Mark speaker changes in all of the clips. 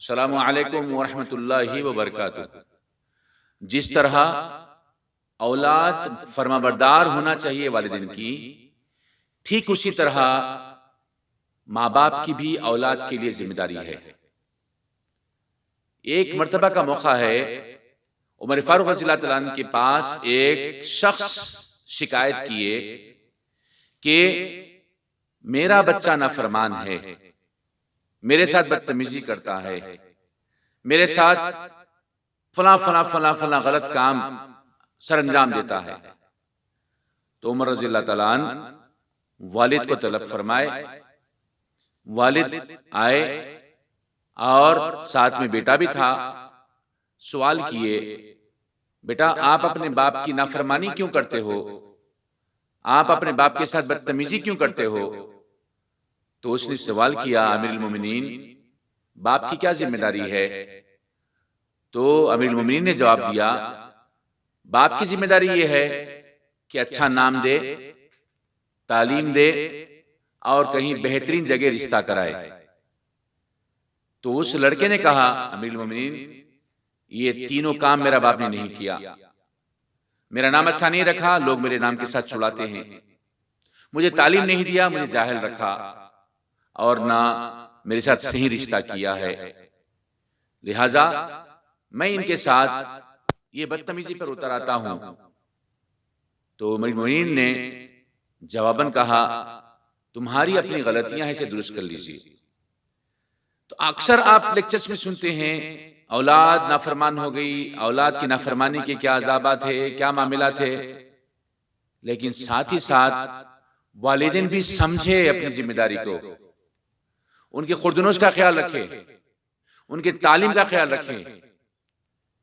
Speaker 1: السلام علیکم ورحمۃ اللہ وبرکاتہ۔ جس طرح اولاد فرما بردار ہونا چاہیے والدین کی، ٹھیک اسی طرح ماں باپ کی بھی اولاد کے لیے ذمہ داری ہے۔ ایک مرتبہ کا موقع ہے، عمر فاروق رضی اللہ تعالیٰ عنہ کے پاس ایک شخص شکایت کیے کہ میرا بچہ نافرمان ہے، میرے ساتھ بدتمیزی کرتا ہے، میرے ساتھ فلاں فلاں فلاں فلاں غلط کام سر انجام دیتا ہے۔ تو عمر رضی اللہ تعالیٰ عنہ والد کو طلب فرمائے، والد آئے اور ساتھ میں بیٹا بھی تھا۔ سوال کیے، بیٹا آپ اپنے باپ کی نافرمانی کیوں کرتے ہو؟ آپ اپنے باپ کے ساتھ بدتمیزی کیوں کرتے ہو؟ تو اس نے سوال کیا، امیر المومنین باپ کی کیا ذمہ داری ہے؟ تو امیر المومنین نے جواب دیا، باپ کی ذمہ داری یہ ہے کہ اچھا نام دے، تعلیم دے اور کہیں بہترین جگہ رشتہ کرائے۔ تو اس لڑکے نے کہا، امیر المومنین یہ تینوں کام میرا باپ نے نہیں کیا۔ میرا نام اچھا نہیں رکھا، لوگ میرے نام کے ساتھ چھڑاتے ہیں، مجھے تعلیم نہیں دیا، مجھے جاہل رکھا، اور نہ میرے ساتھ صحیح رشتہ کیا ہے، لہذا میں ان کے ساتھ یہ بدتمیزی پر اتر آتا ہوں۔ تو امیر المومنین نے جواباً کہا، تمہاری اپنی غلطیاں ہیں، اسے درست کر لیجیے۔ تو اکثر آپ لیکچرز میں سنتے ہیں، اولاد نافرمان ہو گئی، اولاد کی نافرمانی کے کیا عذابات ہے، کیا معاملات ہے، لیکن ساتھ ہی ساتھ والدین بھی سمجھے اپنی ذمہ داری کو، ان کے خردنوش کا خیال رکھے، ان کے تعلیم کا خیال رکھیں۔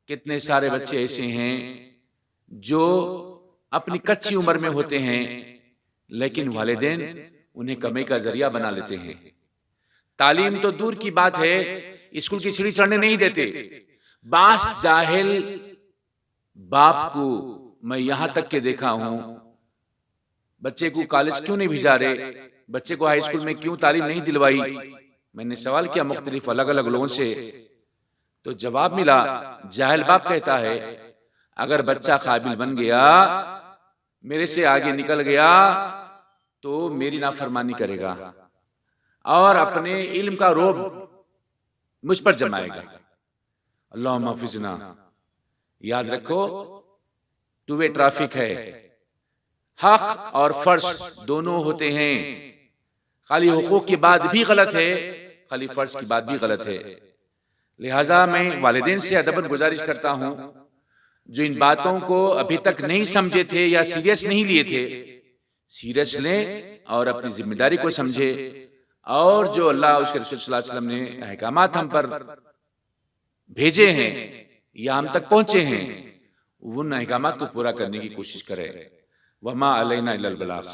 Speaker 1: کتنے سارے بچے ایسے ہیں جو اپنی کچی عمر میں ہوتے ہیں، لیکن والدین انہیں کمائی کا ذریعہ بنا لیتے ہیں۔ تعلیم تو دور کی بات ہے، اسکول کی سیڑھی چڑھنے نہیں دیتے۔ بعض جاہل باپ کو میں یہاں تک کہ دیکھا ہوں، بچے کو کالج کیوں نہیں بھیجا رہے، بچے کو ہائی اسکول میں کیوں تعلیم نہیں دلوائی۔ میں نے سوال کیا مختلف الگ الگ لوگوں سے، تو جواب ملا، جاہل باپ کہتا ہے اگر بچہ قابل بن گیا، میرے سے آگے نکل گیا، تو میری نافرمانی کرے گا اور اپنے علم کا روب مجھ پر جمائے گا۔ اللہم حفظنا۔ یاد رکھو، ٹو وے ٹریفک ہے، حق اور فرض دونوں ہوتے ہیں۔ خالی حقوق کی بات بھی غلط ہے، خالی فرض کی بات بھی غلط ہے۔ لہٰذا میں والدین سے ادباً گزارش کرتا ہوں، جو ان باتوں کو ابھی تک نہیں سمجھے تھے یا سیریس نہیں لیے تھے، سیریس لیں اور اپنی ذمہ داری کو سمجھے، اور جو اللہ اس کے رسول صلی اللہ علیہ وسلم نے احکامات ہم پر بھیجے ہیں یا ہم تک پہنچے ہیں، ان احکامات کو پورا کرنے کی کوشش کرے۔ وما علینا الا البلاغ۔